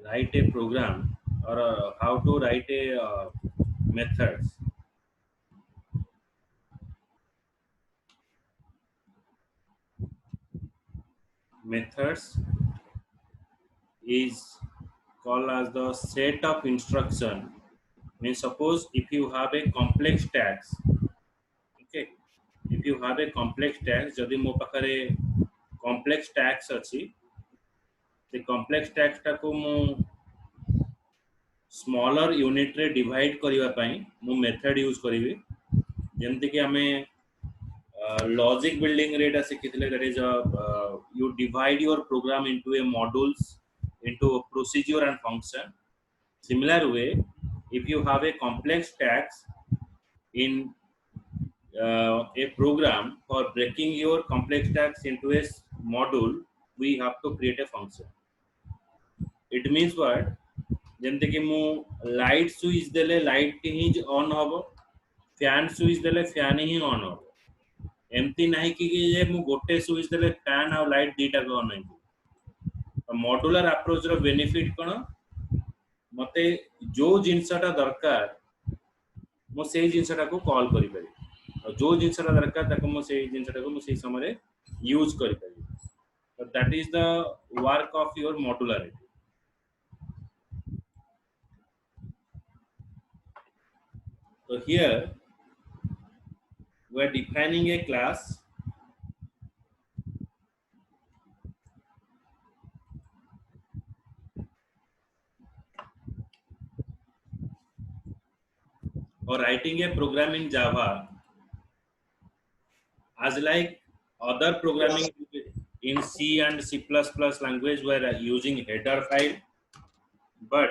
write a program or how to write a methods. Methods is called as the set of instruction. Means suppose if you have a complex task, okay, if you have a complex task, जदि मो पाखरे complex task अच्छी, the complex task टा को मो smaller unit रे divide करिवा पाई मो method use करिवी जेमति कि हमें logic building rate as that is you divide your program into a modules, into a procedure and function. Similar way, if you have a complex task in a program, for breaking your complex task into a module, we have to create a function. It means what? जेमते कि मु light switch देले light he on हबो, fan switch देले fan he on हबो. एमती नहीं कि जे मु गोटे स्विच देले फैन और लाइट दीटा को ऑन हो. मॉड्यूलर अप्रोच रो बेनिफिट कोन, मते जो जिनसटा दरकार मो से जिनसटा को कॉल करि पारि और जो जिनसटा दरकार ताको मो से जिनसटा को मो से समय यूज करि पारि. So that is the work of your modularity. So here we are defining a class or writing a program in Java as like other programming in C and C++ language we are using header file, but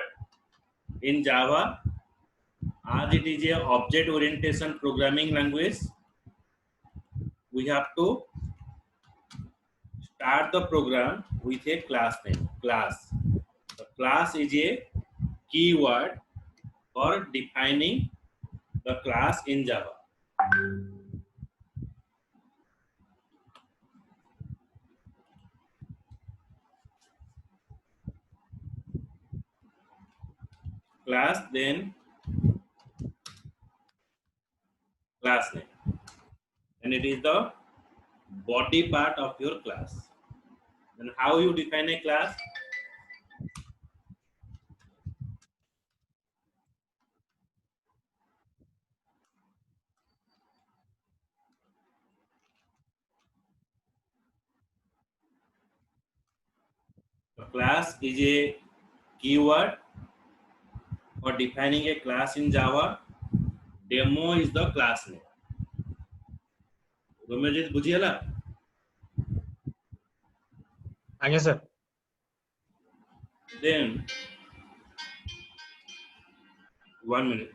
in Java as it is a object orientation programming language, we have to start the program with a class name. Class. The class is a keyword for defining the class in Java. Class, then class name, and it is the body part of your class. And how you define a class? A class is a keyword for defining a class in Java. Demo is the class name. Romeo बुझिएला? आगे sir. Then 1 minute.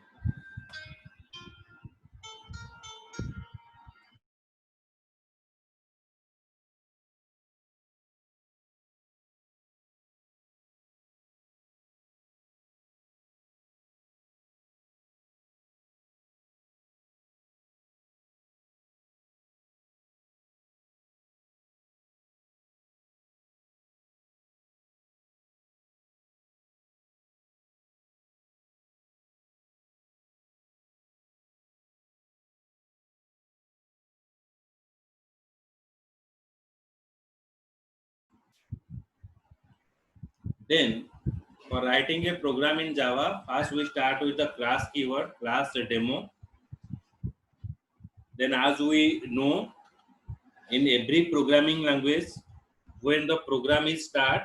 Then for writing a program in Java, first we start with the class keyword, class demo. Then as we know, in every programming language, when the program is start,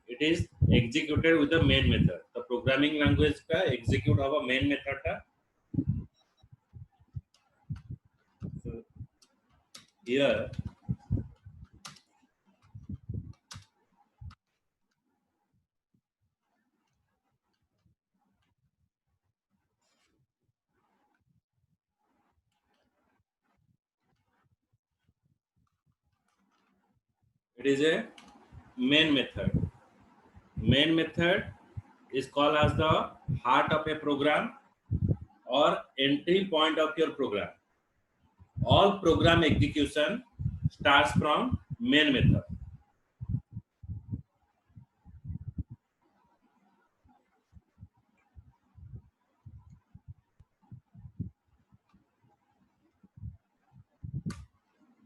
it is executed with the main method. The programming language का execute our main method का. So here it is a main method. Main method is called as the heart of a program or entry point of your program. All program execution starts from main method.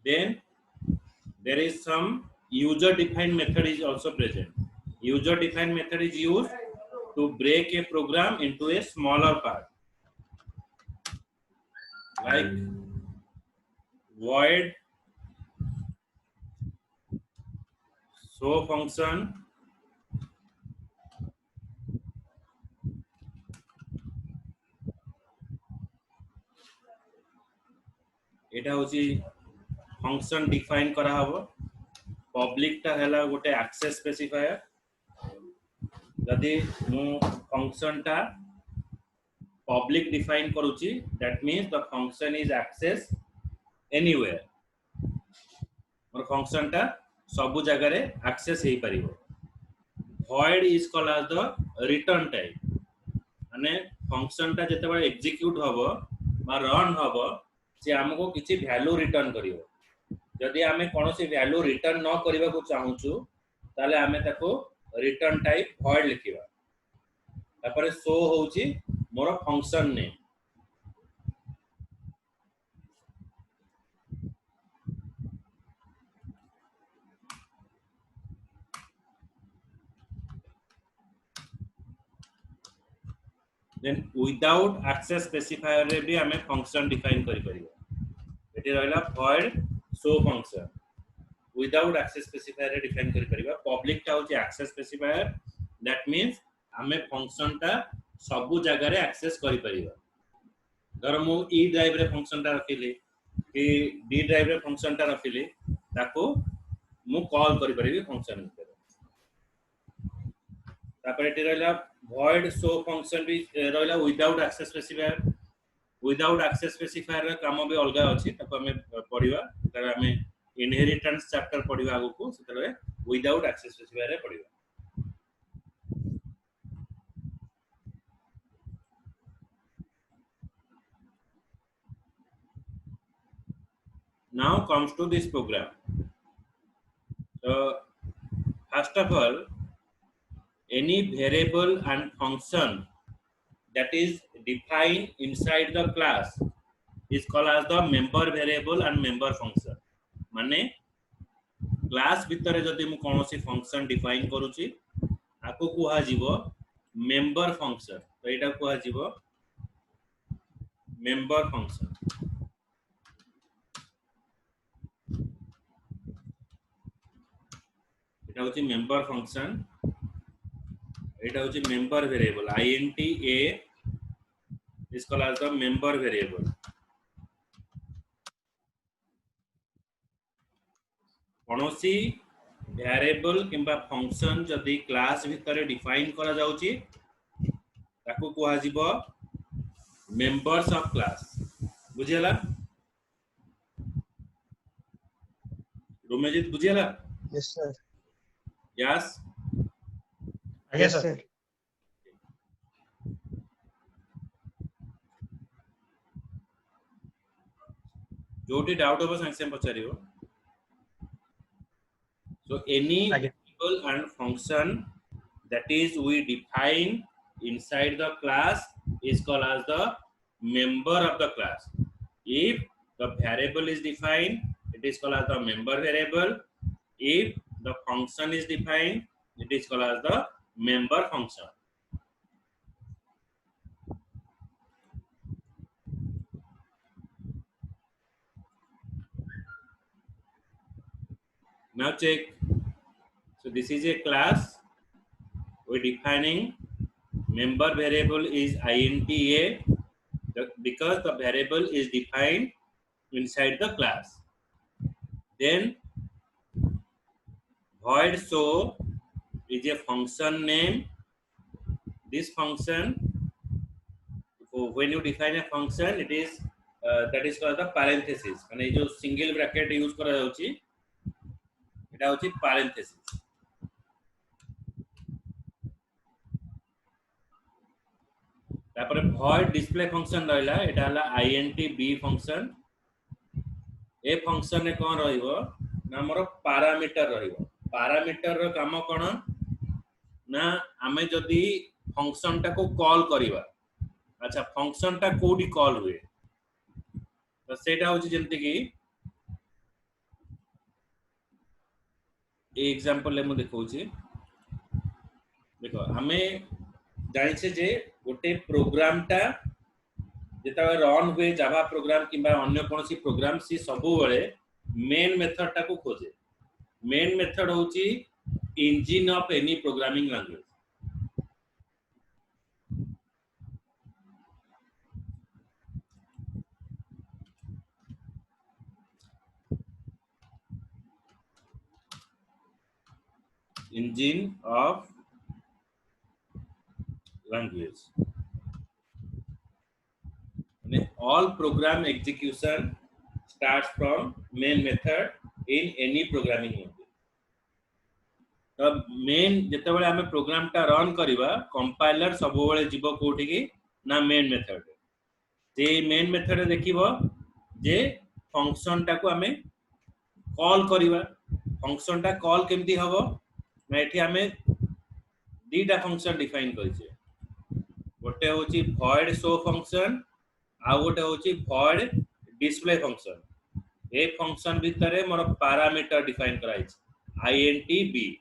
then there is some user defined method is also present. User defined method is used to break a program into a smaller part, like void show function. एटा होची function define करा हबो. Public टा हैला गोटे access specifier. जदि मु function टा public define करूची, that means the function is access anywhere. मोर फंक्शन टा सब जगह रे एक्सेस हेई परिबो. void is called as the return type. माने फंक्शन टा जते बार एग्जीक्यूट हबो बा रन हबो, से हमको किछि वैल्यू रिटर्न करिवो. जदि आमे कोनोसी वैल्यू रिटर्न न करबा को चाहूछु, ताले आमे ताको रिटर्न टाइप void लिखिबा. तापर शो होउची मोर function name. then without access specifier रे भी हमें फंक्शन डिफाइन करि परिबो. एटी रहला void show function. without access specifier रे डिफाइन करि परिबा. पब्लिक टा होची access specifier. that means हमें फंक्शन टा सब जगह रे एक्सेस करि परिबा. धर मु ई ड्राइव रे फंक्शन टा रखिले कि डी ड्राइव रे फंक्शन टा रखिले, ताको मु कॉल करि परिबी फंक्शन में. तापर एटी रहला void show function भी रहला without access specifier. without access specifier रे काम भी अलगा अछि, ताको हमें पढिबा. तार हमें इनहेरिटेंस चैप्टर पढिबा आगु को, सेतरे without access specifier रे पढिबा. now comes to this program. So first of all, any variable and function that is defined inside the class is called as the member variable and member function. माने class भितर जदि मु कोनोसी function define करूची, आको कुहा जीवो member function. तो एटा कुहा जीवो मेंबर फंक्शन. एटा होची मेंबर फंक्शन. एटा होची member variable. int a is called as the member variable. कोनोसी वेरिएबल किंबा फंक्शन जदि क्लास भितर डिफाइन करा जाउची, ताको कुहा जीवो मेंबर्स ऑफ क्लास. बुझियला रोमेजित? बुझियला? Yes, sir. यस. आगे सर. जोटी डाउट हो संगे संगे पचारियो. so any आगे. variable and function that is we define inside the class is called as the member of the class. if the variable is defined, it is called as the member variable. if the function is defined, it is called as the member function. now check. so this is a class. we defining member variable is int a, because the variable is defined inside the class. then void show is a function name. this function, when you define a function, it is that is called the parenthesis. माने जो single bracket use करा जाउची, एटा होची parenthesis. तापर void display function रहला, एटा हला int b function. A function रे कोन रहिबो ना हमर पैरामीटर रहिबो. पैरामीटर रो काम कोन ना हमें जदी फंक्शन टा को कॉल करिवा. अच्छा, फंक्शन टा कोडी कॉल हुए, तो सेटा होची जेंति कि ए एग्जांपल ले मु देखौची देखो हमें जानिछे जे गोटे प्रोग्राम टा जेता रन हुए जावा प्रोग्राम किबा अन्य कोनसी प्रोग्राम सी सबु बेले मेन मेथड टा को खोजे मेन मेथड होची engine of any programming language engine of language all program execution starts from main method in any programming language तो मेन जेते बेले हमें प्रोग्राम टा रन करिवा कंपाइलर सब बेले जीवो कोठी की ना मेन मेथड जे मेन मेथड देखिबो जे फंक्शन टा को हमें कॉल करिवा फंक्शन टा कॉल केमती हबो ना एठी हमें दीटा फंक्शन डिफाइन करिसे गोटे होची void show फंक्शन आ गोटे होची void display function a function भितरे मोर पैरामीटर डिफाइन कराइछ int b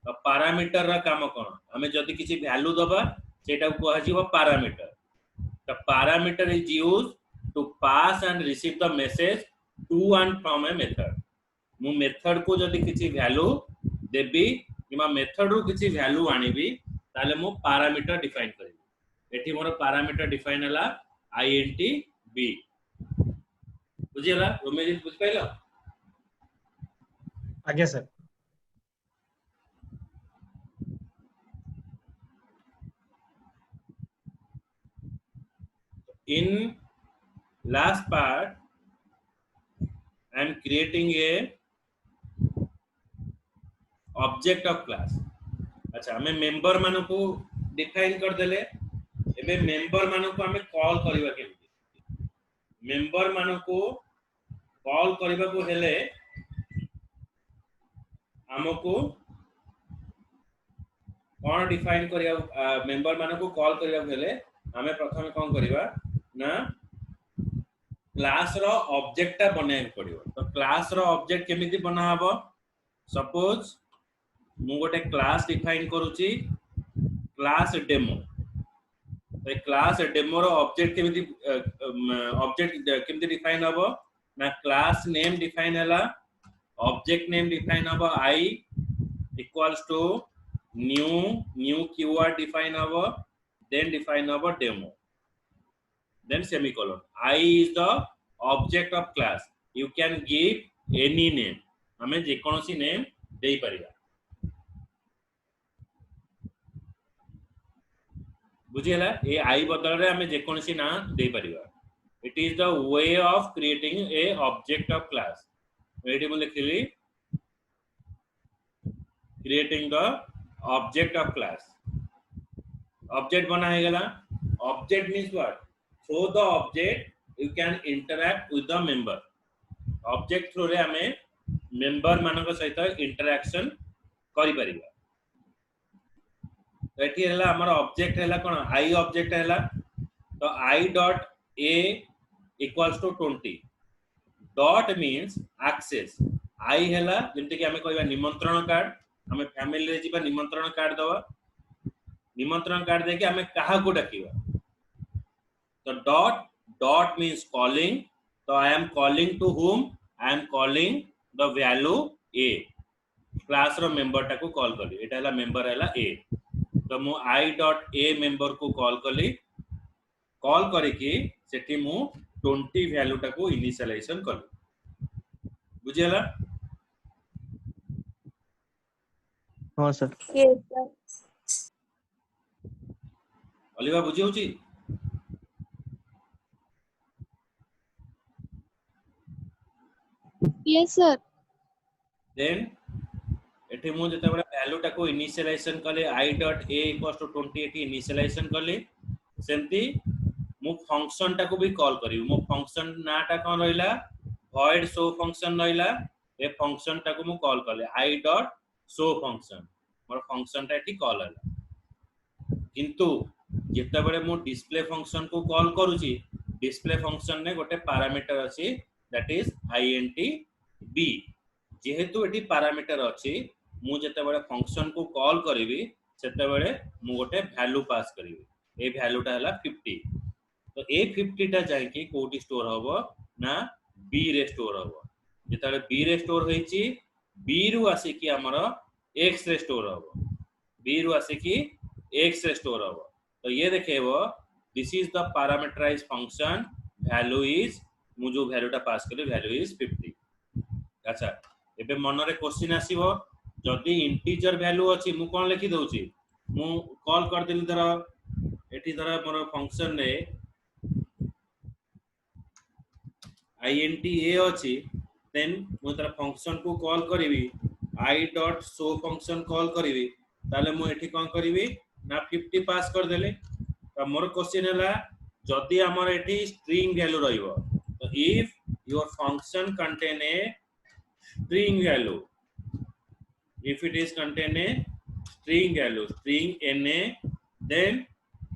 तो पैरामीटर रा काम कोन हमें जदी किछि वैल्यू दबा सेटा को कहै जीवो पैरामीटर तो parameter is used to pass and receive the message to and from a method मु मेथड को जदी किछि वैल्यू देबी किमा मेथड रो किछि वैल्यू आनिबी ताले मु पैरामीटर डिफाइन करिबी एठी मोर पैरामीटर डिफाइन हला int b बुझियला रोमेश बुझ पाइलो आगे sir in last part I am creating a object of class अच्छा हमें मेंबर मानो को डिफाइन कर देले एबे मेंबर मानो को हमें कॉल करबा केमती मेंबर मानो को कॉल करबा को हेले हमको कोन डिफाइन करिया मेंबर मानो को कॉल करबा हेले हमें प्रथम कोन करबा ना क्लास रो ऑब्जेक्ट ता बनाय पड़ियो तो क्लास रो ऑब्जेक्ट केमिति बना हबो सपोज मु गोटे क्लास डिफाइन करूची क्लास डेमो तो क्लास डेमो रो ऑब्जेक्ट केमिति ऑब्जेक्ट केमिति डिफाइन हबो ना क्लास नेम डिफाइन हला ऑब्जेक्ट नेम डिफाइन हबो I equals to new keyword define हबो then define our demo then semicolon I is the object of class you can give any name हमें जे कोनोसी name देई परिया बुझियला ए I बदल रे हमें जे कोनोसी ना देई परिया it is the way of creating a object of class एठी मु लिखली creating the object of class object बना है गला object means what through the object you can interact with the member object through रे हमें मेंबर मानक सहित इंटरैक्शन करि परिबा एठी हला हमर ऑब्जेक्ट हला कोन I ऑब्जेक्ट हला तो I dot a equals to 20 dot means access I हला जेंते कि हमें कहबा निमंत्रण कार्ड हमें फैमिली रे जीवा निमंत्रण कार्ड दवा निमंत्रण कार्ड देके हमें कहा को डाकिबा तो डॉट मींस कॉलिंग तो I am calling to whom I am calling the value a class रो मेंबर टा को कॉल करी एटा हला मेंबर हला a तो मु I डॉट a मेंबर को कॉल कली कॉल करी कि सेठी मु 20 वैल्यू टा को इनिशियलाइजेशन कली बुझियला हां सर यस सर अलिवा बुझी होची यस सर देन एठी मु जते बडा वैल्यू टा को इनिशियलाइजेशन कले I dot a equals to 20 एठी इनिशियलाइजेशन कले सेंती मु फंक्शन टा को भी कॉल करी मु फंक्शन ना टा कोन रहिला void show फंक्शन रहिला ए फंक्शन टा को मु कॉल कले I dot show function more function टा एठी कॉल हला किंतु जेता बेले मु डिस्प्ले फंक्शन को कॉल करूची डिस्प्ले फंक्शन ने गोटे पैरामीटर अछि दैट इज int b जेहेतु एठी पैरामीटर अछि मु जेतेबेले फंक्शन को कॉल करिवि सेतेबेले मु गोटे वैल्यू पास करिवि ए वैल्यूटा हला 50 तो ए 50 टा जाय कि कोठी स्टोर हबो ना बी रे स्टोर हबो जेतेबेले बी रे स्टोर होईची बी रु आसी कि हमर एक्स रे स्टोर हबो बी रु आसी कि एक्स रे स्टोर हबो तो ये देखेबो this is the parameterised function value is मु जो वैल्यूटा पास करी वैल्यू इज 50 अच्छा एबे मन रे क्वेश्चन आसीबो जदी इंटीजर वैल्यू अछि मु कोन लिखि दउची मु कॉल कर देली धर एठी धर मोर फंक्शन रे int a अछि देन मु तर फंक्शन को कॉल करिवि i.show फंक्शन कॉल करिवि ताले मु एठी कोन करिवि ना 50 पास कर देले तो मोर क्वेश्चन हला जदी हमर एठी स्ट्रिंग वैल्यू रहिबो तो if your function contain a string value if it is contain a string value string na then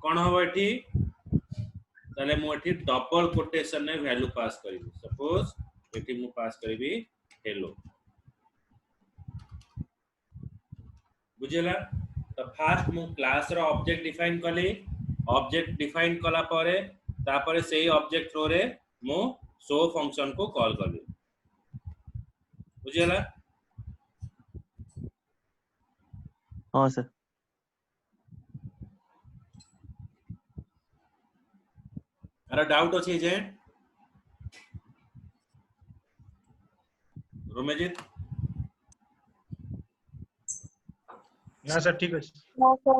कोन होबो एठी ताले मु एठी डबल कोटेशन ने वैल्यू पास करिवि सपोज एठी मु पास करिवि हेलो बुझेला तो फास्ट मु क्लास रो ऑब्जेक्ट डिफाइन कली ऑब्जेक्ट डिफाइन कला पारे तापरे सेही ऑब्जेक्ट थ्रो रे मु शो फंक्शन को कॉल कली बुझेला हाँ सर अरे डाउट अछि जे रोमेजित ना सर ठीक अछि No, sir.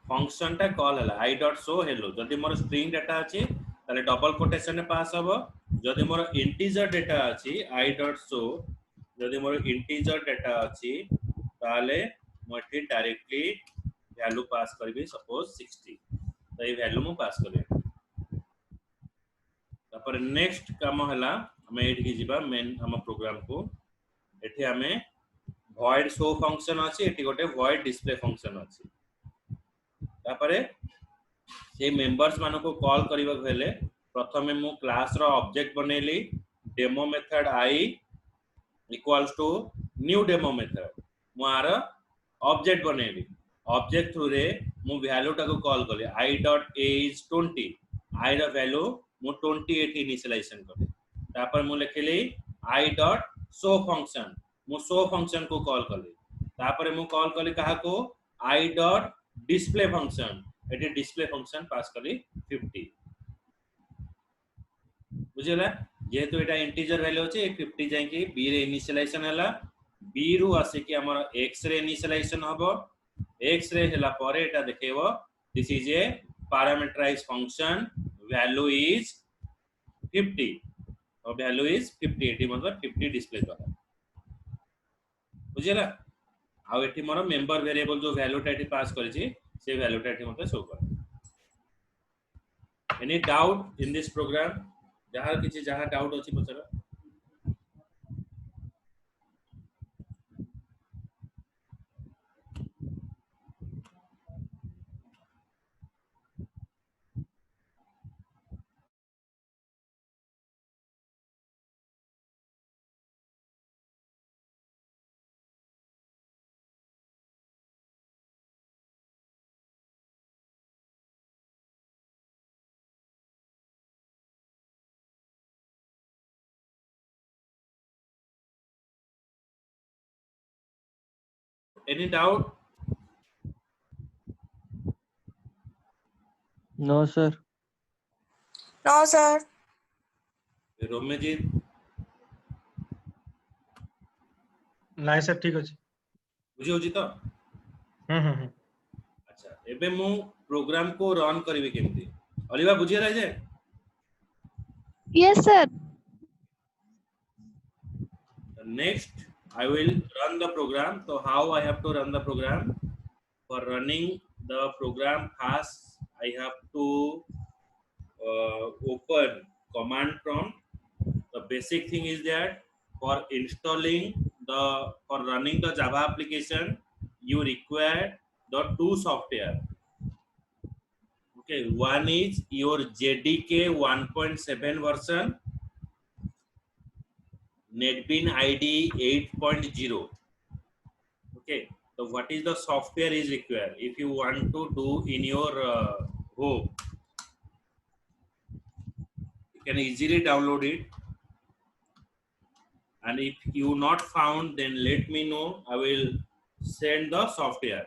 फंक्शन टा कॉल हला i.show hello जदी मोर स्ट्रिंग डाटा अछि ताले डबल कोटेशन ने पास हबो जदी मोर इंटीजर डाटा अछि i.show जदी मोर इंटीजर डाटा अछि ताले मोठी डायरेक्टली वैल्यू पास करबी सपोज 60 तो ए वैल्यू मु पास करबी तापर नेक्स्ट काम हला हमें एठी जिबा मेन हम प्रोग्राम को एठी हमें void show फंक्शन अछि एठी गोटे void display फंक्शन अछि तापरे से मेंबर्स मानको को कॉल करिबा हेले प्रथमे मु क्लास रो ऑब्जेक्ट बनेली demo method i equals to new demo method मु आर ऑब्जेक्ट बनेली ऑब्जेक्ट थ्रू रे मु वैल्यू टा को कॉल करली i.a is 20 i row value मु 20 एठी इनिशियलाइजेशन करली तापर मु लिखली i.show फंक्शन मु शो फंक्शन को कॉल करली तापर मु कॉल करली कहा को i.display फंक्शन एटी डिस्प्ले फंक्शन पास करली 50 बुझिला जेहेतु एटा इंटीजर वैल्यू अछि 50 जाय कि b रे इनिशियलाइजेशन हला b रु आसे कि हमर x रे इनिशियलाइजेशन हबो x रे हला परे एटा देखेबो this is a parameterised function value is 50 और वैल्यू इज 50 एटी मतलब 50 डिस्प्ले करा बुझिला आ एठी मोर मेंबर वेरिएबल जो वैल्यू टा एठी पास करि छी से वैल्यू टा एठी मते शो कर any doubt in this program जहां किछि जहां डाउट अछि पचरा any doubt no sir No, sir. Romejit नाइ सर ठीक अछि बुझि होछि तो अच्छा एबे मु प्रोग्राम को रन करिवे केमती अलिबा बुझिया रह जे Yes, sir. next I will run the program so how I have to run the program for running the program first I have to open command prompt the basic thing is that for installing the for running the Java application you require the two software okay one is your JDK 1.7 version NetBeans IDE 8.0. Okay, so what is the software is required if you want to do in your home? You can easily download it, and if you not found, then let me know. I will send the software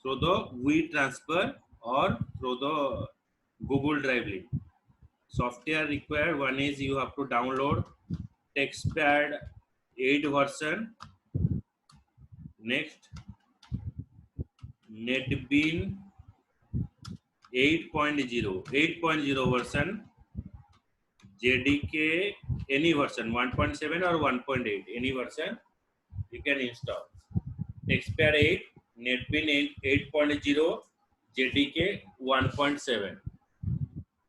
through the WeTransfer or through the Google Drive link. Software required, one is you have to download TextPad 8 version. Next, NetBeans 8.0 version, JDK any version 1.7 or 1.8, any version you can install. TextPad 8, NetBeans 8.0, JDK 1.7.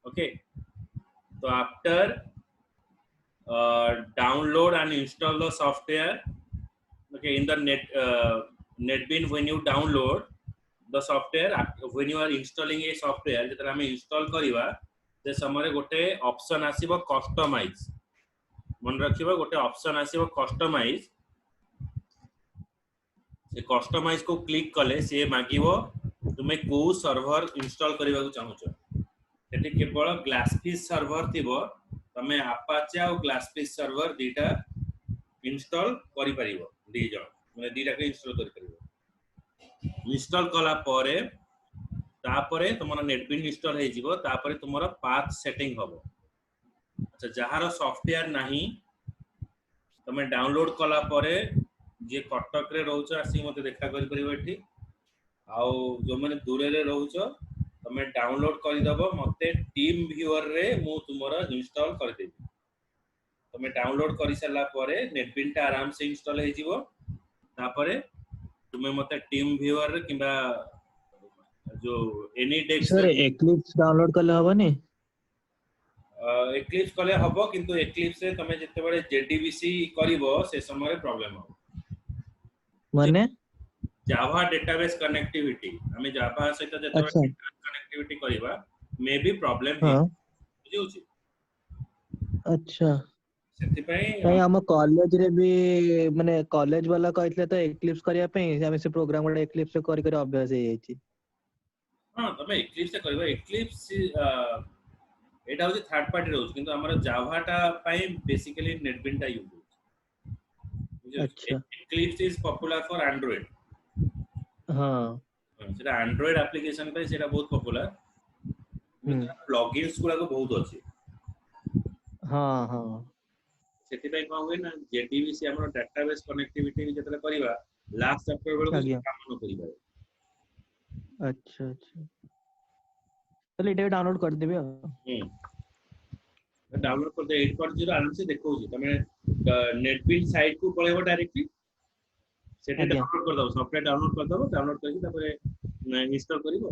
Okay, so after download and install the software. Okay, in the NetBeans, when you download the software, when you are installing a software, जेतरा हमें install करिवा से समय गोटे option आसीबो customise. मन रखिबो गोटे option आसीबो customise. से customise को click कले से मागिबो तुमे को सर्वर इंस्टॉल करबा को चाहूछ. सेठी केवल ग्लासफिश सर्वर थिबो, तमे अपाचे और ग्लासफिश सर्वर दीटा इंस्टॉल करि परिबो. दी जण माने दीटा के इंस्टॉल करि परिबो. इंस्टॉल कला परे तापरे तुमरा NetBeans इंस्टॉल हे जिवो. तापरे तुमरा पाथ सेटिंग हबो. अच्छा, जहार सॉफ्टवेयर नाही तमे डाउनलोड कला परे जे कटक रे रहउछ आसी मते देखा करि परिबो. एठी आउ जो माने दूरे रे रहउछ तमे डाउनलोड करि दबो. मते टीम व्यूअर रे मु तुमरा इंस्टॉल कर देबी. तमे डाउनलोड करि सला परे NetBeans ता आराम से इंस्टॉल हे जिवो. तापरे तुमे मते टीम व्यूअर रे किबा जो any desk sir eclipse download करले हबनी? एक्लिप्स कले हबो, किंतु एक्लिप्स रे तमे जते बडे JDBC करिवो से समय प्रॉब्लम हो. माने जावा डेटाबेस कनेक्टिविटी हमें जावा सहित जते अच्छा कनेक्टिविटी करिवा मे बी प्रॉब्लम हे. हाँ बुझिउछि? अच्छा, सेति पई कहीं हम कॉलेज रे भी माने कॉलेज वाला कहले तो एक्लिप्स करिया पे हम से प्रोग्राम वाला एक्लिप्स से करी करी अभ्यास हे जाईची. हां, तमे एक्लिप्स से करिवा. एक्लिप्स एटा होछि थर्ड पार्टी रहउछि, किंतु हमर जावा टा पई बेसिकली NetBeans टा यूज होछि. अच्छा eclipse is popular for Android. हाँ सेटा एंड्रॉइड एप्लीकेशन पे सेटा बहुत पॉपुलर. प्लगइन्स गुला को बहुत अछि. हाँ हाँ सेति पई कोन होय ना, JDBC हमर डेटाबेस कनेक्टिविटी जतले करिवा लास्ट चैप्टर बेल को आज्ञा. काम न करिवा. अच्छा अच्छा, चलिए इटे डाउनलोड कर देबे. डाउनलोड कर दे. 8.0 आराम से देखो जी. तमे NetBeans साइट को पळेबो डायरेक्टली. सेटे आज्ञा. डाउनलोड कर दो, सॉफ्टवेयर डाउनलोड कर दो. डाउनलोड करके तापरे इंस्टॉल करिवो.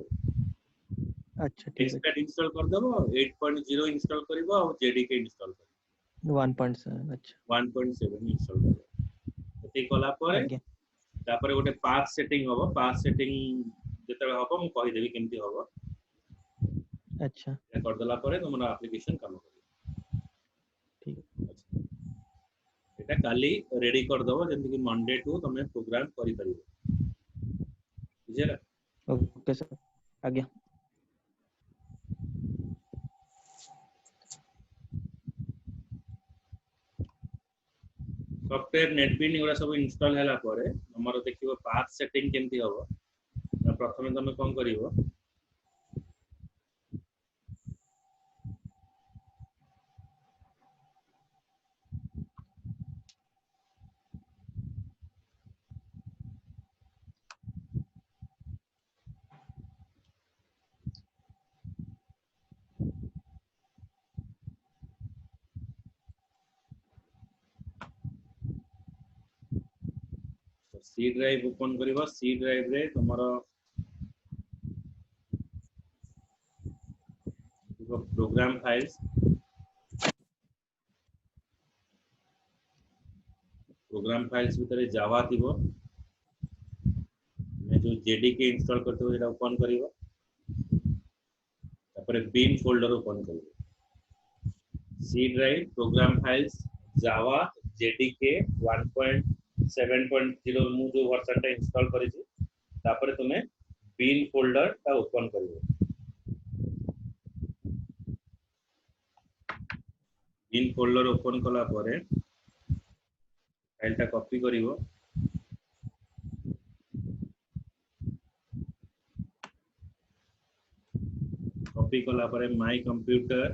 अच्छा ठीक है. एक्सपर्ट इंस्टॉल कर दबो. 8.0 इंस्टॉल करिवो और JDK इंस्टॉल करिवो. 1.7 अच्छा 1.7 इंस्टॉल करिवो. एते कला परे आज्ञा. तापरे गोटे पाथ सेटिंग हबो. पाथ सेटिंग जेतले हबो मु कहि देबी केमती हबो. अच्छा या कर दला परे तुमरा एप्लीकेशन काम करिवो. ठीक है. एटा काली रेडी कर दबो जेंति कि मंडे टू तमे प्रोग्राम करि परिबो. बुझेला? Okay sir. आज्ञा. सॉफ्टवेयर NetBeans एगुडा सब इंस्टॉल हैला परे हमर देखिबो पाथ सेटिंग केमती हबो. प्रथमे तमे कोन करिवो, सी ड्राइव ओपन करिवो. सी ड्राइव रे तमरो प्रोग्राम फाइल्स भितर जावा थिबो. मैं जो JDK इंस्टॉल करतो एटा ओपन करिवो. तापरे bin फोल्डर ओपन करिवो. C drive, program files, Java, JDK 1.7.0 मु जो वर्जन टा इंस्टॉल करी छी तापर तुमे bin फोल्डर ता ओपन करिवो bin फोल्डर ओपन कला परे फाइल टा कॉपी करिवो कॉपी कला परे माय कंप्यूटर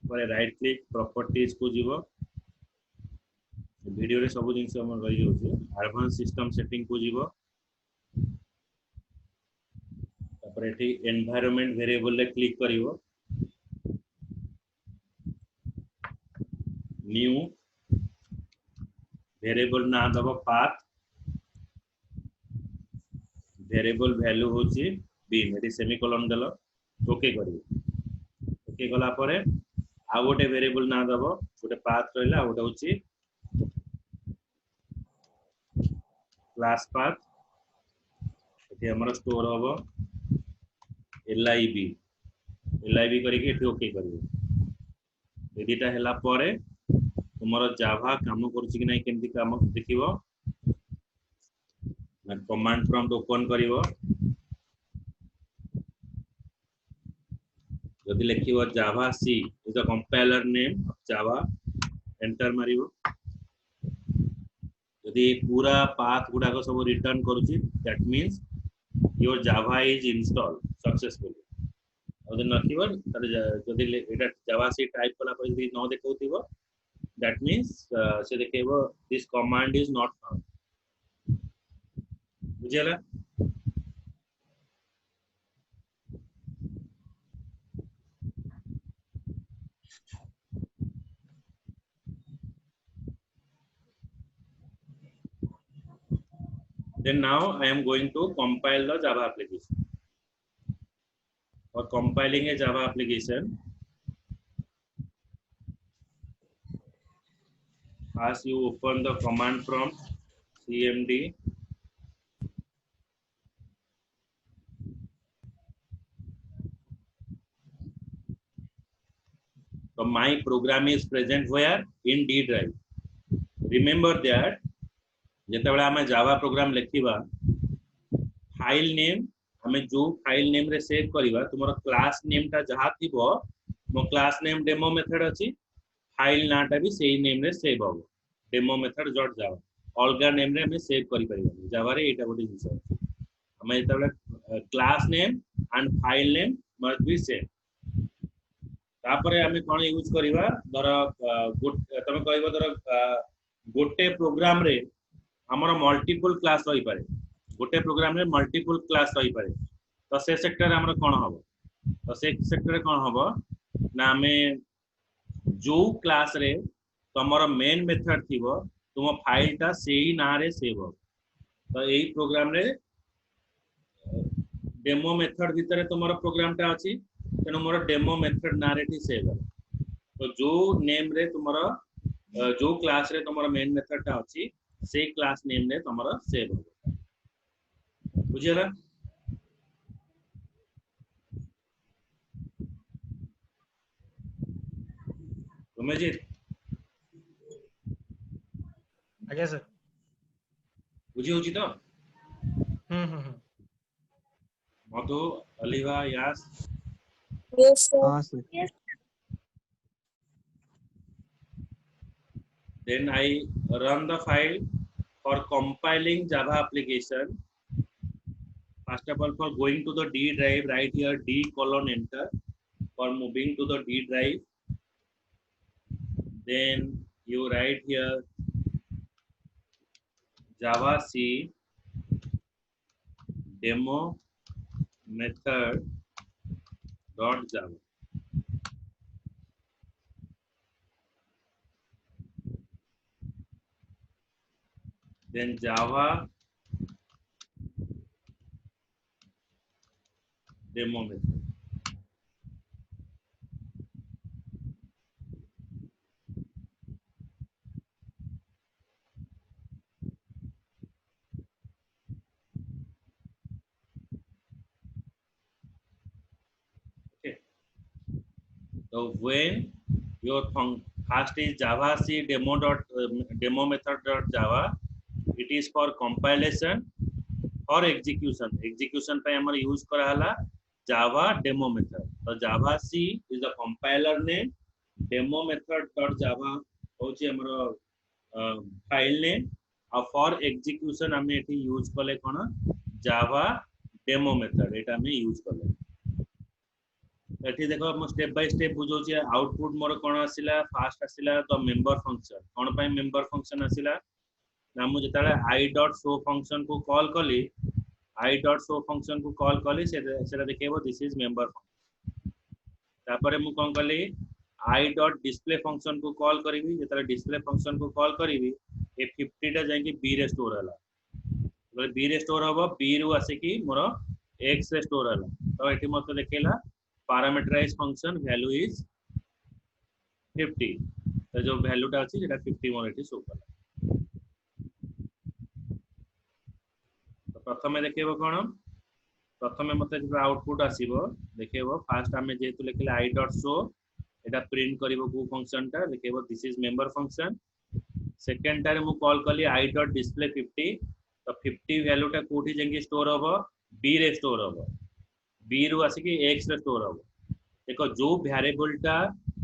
परे राइट क्लिक प्रॉपर्टीज को जीवो वीडियो रे सब जिंस हमर रही होची एडवांस सिस्टम सेटिंग को जीवो तापर एठी एनवायरनमेंट वेरिएबल रे क्लिक करिवो न्यू वेरिएबल ना दबो पाथ वेरिएबल वैल्यू होची bin एठी सेमीकोलन देलो ओके करिवो ओके कला परे आ गोटे वेरिएबल ना दबो गोटे पाथ रहला आ गोटे होची क्लास पाथ एठी हमर स्टोर होबो lib करके एठी ओके करिवो एडिटा हैला परे तुमरो जावा काम करछि कि नै केमति काम देखिवो ना कमांड प्रॉम्प्ट ओपन करिवो जदि लिखिवो javac is the compiler name of Java enter मारिवो जदि पूरा पाथ गुडा को सब रिटर्न करूछि that means your Java is install successfully और जदि नथिवो जदि एटा जावा सी टाइप कला पर जदि न देखौथिवो दैट मींस से देखेबो this command is not found बुझियला then now I am going to compile the Java application. For compiling a Java application, first you open the command prompt cmd so my program is present where in D drive. Remember that जेतेबेले हमें Java program लिखिबा file name हमें जो file name रे save करिबा तुमरो class name ता जहा थिबो मो class name demo method अछि फाइल नाटा भी सेही नेम रे सेव होबो डेमो मेथड डॉट जावा अलगा नेम रे हमें सेव करि परिबा जावा रे एटा गोटे जिंस हमें जेतेबेले class name and file name must be same तापरे हमें कोन यूज करिबा धर तमे कहइबो धर गोटे प्रोग्राम रे हमर मल्टीपल क्लास रही पारे गोटे प्रोग्राम रे मल्टीपल क्लास रही पारे तो से सेक्टर हमर कोन हबो तो से सेक्टर कोन हबो ना हमें जो क्लास रे तमर मेन मेथड थिबो तुम फाइल ता सेही ना रे सेव हो तो एही प्रोग्राम रे डेमो मेथड भीतर तुमर प्रोग्राम ता अछि तेनो मोर डेमो मेथड ना रे ठी सेव हो तो जो नेम रे तुमर जो क्लास रे तुमर मेन मेथड ता अछि से क्लास नेम रे तमरा सेव हो बुझियला तुमे जी आज्ञा सर बुझी होची तो मधु अलीवा यास Yes, sir. हाँ sir then I run the file for compiling Java application. First of all, for going to the D drive, write here D colon enter. For moving to the D drive, then you write here Java C demo method dot Java. Then Java demo method. Okay. So when your First is Java C demo method dot Java. It is for compilation or execution. Execution पे हमारे use करा हला Java demo method. तो Java C is the compiler name. Demo method dot Java होची हमारा file name. और for execution हमें एठी use कले कौन Java demo method. एटा हमें use कले. एठी देखो हम स्टेप बाय स्टेप बुझौची आउटपुट मोर कोन आसिला फास्ट आसिला तो मेंबर फंक्शन कोन पय मेंबर फंक्शन आसिला ना मु जताले i.show फंक्शन को कॉल कली i.show फंक्शन को कॉल कली सेटा देखेबो दिस इज मेंबर फंक्शन तापरे मु कोन कली i.display फंक्शन को कॉल करबी जताले डिस्प्ले फंक्शन को कॉल करबी ए 50 टा जाई कि b रे स्टोर हला बोले b रे स्टोर होबो b रु आसे कि मोर x रे स्टोर हला तो एठी मते देखेला parameterized function value is 50 तो जो वैल्यू टा अछि जेटा 50 मोर एठी शो कला तो प्रथमे देखेबो कोन प्रथमे मते जो आउटपुट आसीबो देखेबो फास्ट हमें जेतु लेखले i.show एटा प्रिंट करिवो को फंक्शन टा देखेबो this is member function second time मु कॉल कली i.display 50 तो 50 वैल्यू टा कोठी जेंगे स्टोर होबो b रे स्टोर होबो b रु आसी कि x रे स्टोर होबो देखो जो वेरिएबल टा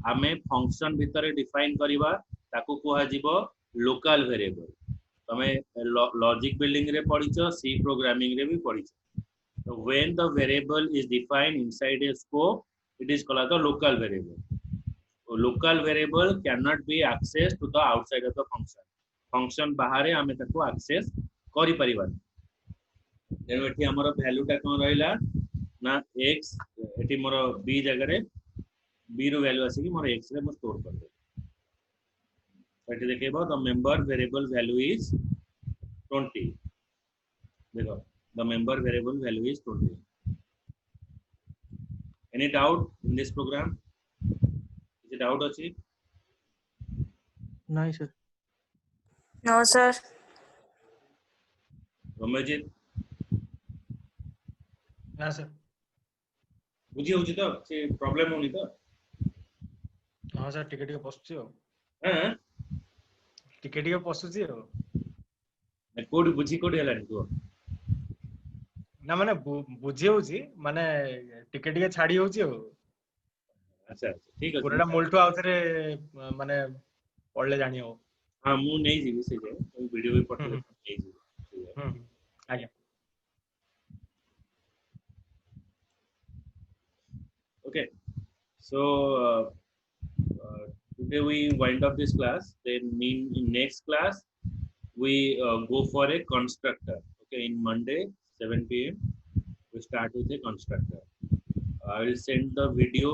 हमें फंक्शन भीतर डिफाइन करिवा ताको कोहा जीवो लोकल वेरिएबल तमे लॉजिक बिल्डिंग रे पढिचो सी प्रोग्रामिंग रे भी पढिचो तो when the variable is defined inside a scope it is called the local variable तो local variable can not be access to the outside of the function function बाहर हमें ताको एक्सेस करि परिबा तेनो एठी हमर वैल्यू टा कोन रहिला ना x एठी मोर b जगह रे b रो वैल्यू आसी कि मोर x रे मो स्टोर कर दे एठी देखेबो the member variable value is 20 देखो the member variable value is 20 any doubt in this program is doubt अछि नहीं सर No, sir. रमेशजीत ना सर बुझी होची तो से प्रॉब्लम होनी तो हाँ सर टिके पसुची हो हां टिके पसुची हो कोड बुझी कोड हलानी तो ना माने बुझी होची माने टिके छाड़ी होची हो अच्छा अच्छा ठीक है पूराटा मूलठू आउथरे माने पढले जानी हो हां मु नै जीवी से जे वीडियो भी पठले नै जीवी आज्ञा okay so today we wind up this class then in next class we go for a constructor okay in Monday 7 p.m. we start with a constructor I will send the video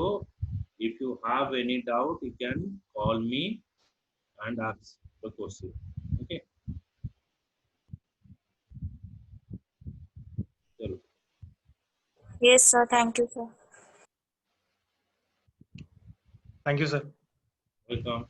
if you have any doubt you can call me and ask the question okay chalo Yes, sir. Thank you, sir. Thank you sir welcome